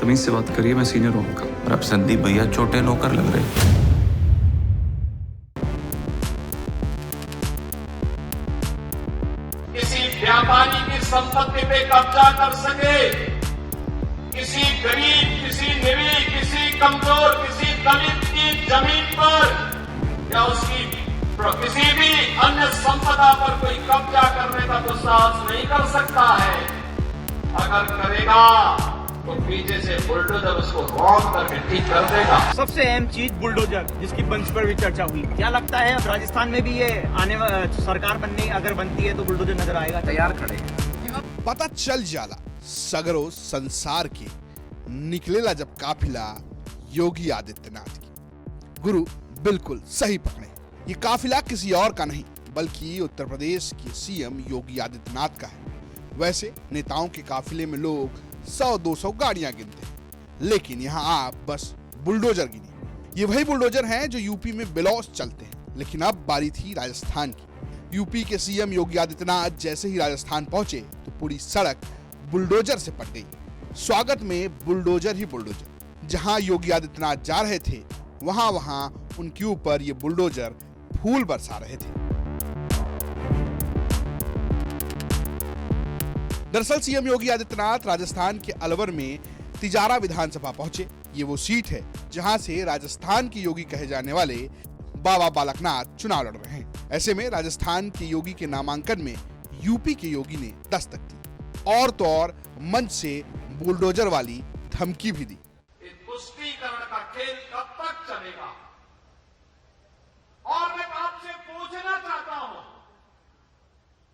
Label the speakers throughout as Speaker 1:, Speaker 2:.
Speaker 1: तमीज से बात करिए, मैं सीनियर हूँ आपका।
Speaker 2: और अब संदीप भैया छोटे नौकर लग रहे हैं।
Speaker 3: किसी व्यापारी की संपत्ति पे कब्जा कर सके, किसी गरीब, किसी निरीह, किसी कमजोर, किसी दलित की जमीन पर या उसकी किसी भी अन्य संपदा पर कोई कब्जा करने का दुस्साहस नहीं कर सकता है। अगर करेगा तो पीछे से बुलडोजर उसको रौंद करके ठीक कर देगा।
Speaker 4: सबसे अहम चीज बुलडोजर, जिसकी मंच पर भी चर्चा हुई, क्या लगता है अब राजस्थान में भी ये आने सरकार बनने अगर बनती है तो बुलडोजर नजर आएगा? तैयार खड़े हैं।
Speaker 5: पता चल जाला सगरो संसार के निकलेला जब काफिला योगी आदित्यनाथ की। गुरु बिल्कुल सही पकड़े, ये काफिला किसी और का नहीं बल्कि उत्तर प्रदेश के सीएम योगी आदित्यनाथ का है। वैसे नेताओं के काफिले में लोग 100-200 गाड़ियां गिनते हैं, लेकिन यहाँ आप बस बुलडोजर गिनिए। ये वही बुलडोजर हैं जो यूपी में बिलौस चलते हैं, लेकिन अब बारी थी राजस्थान की। यूपी के सीएम योगी आदित्यनाथ जैसे ही राजस्थान पहुंचे तो पूरी सड़क बुलडोजर से पट गई। स्वागत में बुलडोजर ही बुलडोजर। जहां योगी आदित्यनाथ जा रहे थे वहां उनके ऊपर ये बुलडोजर फूल बरसा रहे थे। दरअसल सीएम योगी आदित्यनाथ राजस्थान के अलवर में तिजारा विधानसभा पहुंचे। ये वो सीट है जहां से राजस्थान के योगी कहे जाने वाले बाबा बालकनाथ चुनाव लड़ रहे हैं। ऐसे में राजस्थान के योगी के नामांकन में यूपी के योगी ने दस्तक दी और तो और मंच से बुलडोजर वाली धमकी भी दी।
Speaker 3: तुष्टीकरण का खेल कब तक चलेगा? और मैं आपसे पूछना चाहता हूं,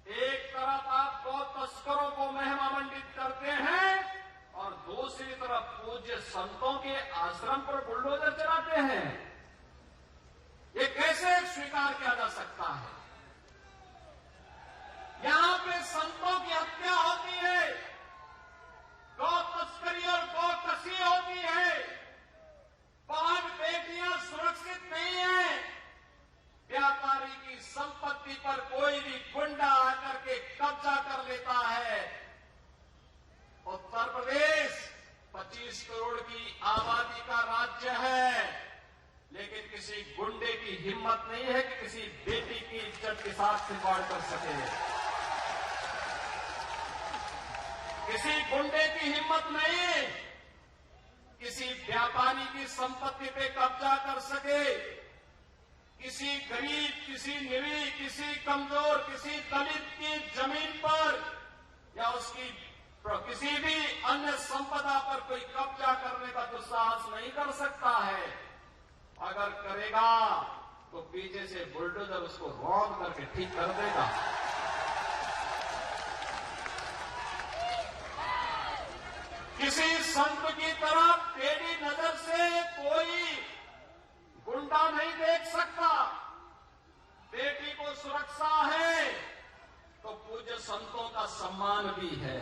Speaker 3: एक तरफ आप गौ तस्करों को महिमा मंडित करते हैं और दूसरी तरफ पूज्य संतों के आश्रम पर बुलडोजर चलाते हैं। ये कैसे स्वीकार किया जा सकता है? यहां पे संतों की हत्या होती है, गौ तस्करी और गौ कसी होती है, बहन बेटियां सुरक्षित नहीं है, व्यापारी की संपत्ति पर कोई भी गुंडा आकर के कब्जा कर लेता है। उत्तर प्रदेश 25 करोड़ की आबादी का राज्य है, लेकिन किसी गुंडे की हिम्मत नहीं है कि किसी बेटी की इज्जत के साथ खिलवाड़ कर सके। किसी गुंडे की हिम्मत नहीं किसी व्यापारी की संपत्ति पे कब्जा कर सके, किसी गरीब, किसी निरीह, किसी कमजोर, किसी दलित की जमीन पर या उसकी किसी भी अन्य संपदा पर कोई कब्जा करने का दुस्साहस नहीं कर सकता है। अगर करेगा तो पीछे से बुलडोजर उसको रौंद करके ठीक कर देगा। किसी संत की तरफ टेढ़ी नजर से कोई गुंडा नहीं देख सकता। बेटी को सुरक्षा है तो पूज्य संतों का सम्मान भी है।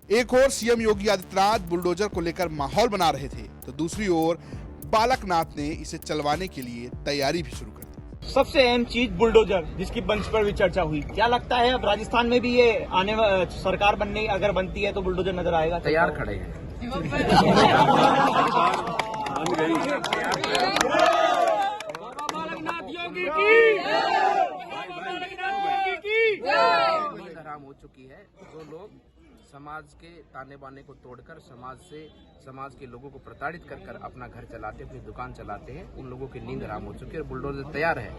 Speaker 5: एक ओर सीएम योगी आदित्यनाथ बुलडोजर को लेकर माहौल बना रहे थे तो दूसरी ओर बालकनाथ ने इसे चलवाने के लिए तैयारी भी शुरू कर दी।
Speaker 4: सबसे अहम चीज बुलडोजर, जिसकी मंच पर भी चर्चा हुई, क्या लगता है अब राजस्थान में भी ये आने सरकार बनने अगर बनती है तो बुलडोजर नजर आएगा? तैयार खड़े हैं।
Speaker 6: हराम हो चुकी है। जो लोग समाज के ताने बाने को तोड़कर समाज के लोगों को प्रताड़ित कर अपना घर चलाते, अपनी दुकान चलाते हैं, उन लोगों की नींद हराम हो चुकी है और बुलडोजर तैयार है।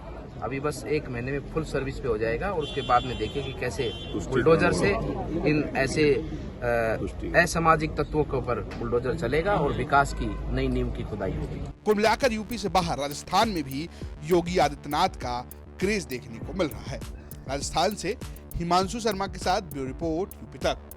Speaker 6: अभी बस 1 महीने में फुल सर्विस पे हो जाएगा और उसके बाद में देखिए कि कैसे बुलडोजर से इन ऐसे असामाजिक तत्वों के ऊपर बुलडोजर चलेगा और विकास की नई नींव की खुदाई होगी।
Speaker 5: कुल मिलाकर यूपी से बाहर राजस्थान में भी योगी आदित्यनाथ का क्रेज देखने को मिल रहा है। राजस्थान से हिमांशु शर्मा के साथ ब्यूरो रिपोर्ट यूपी तक।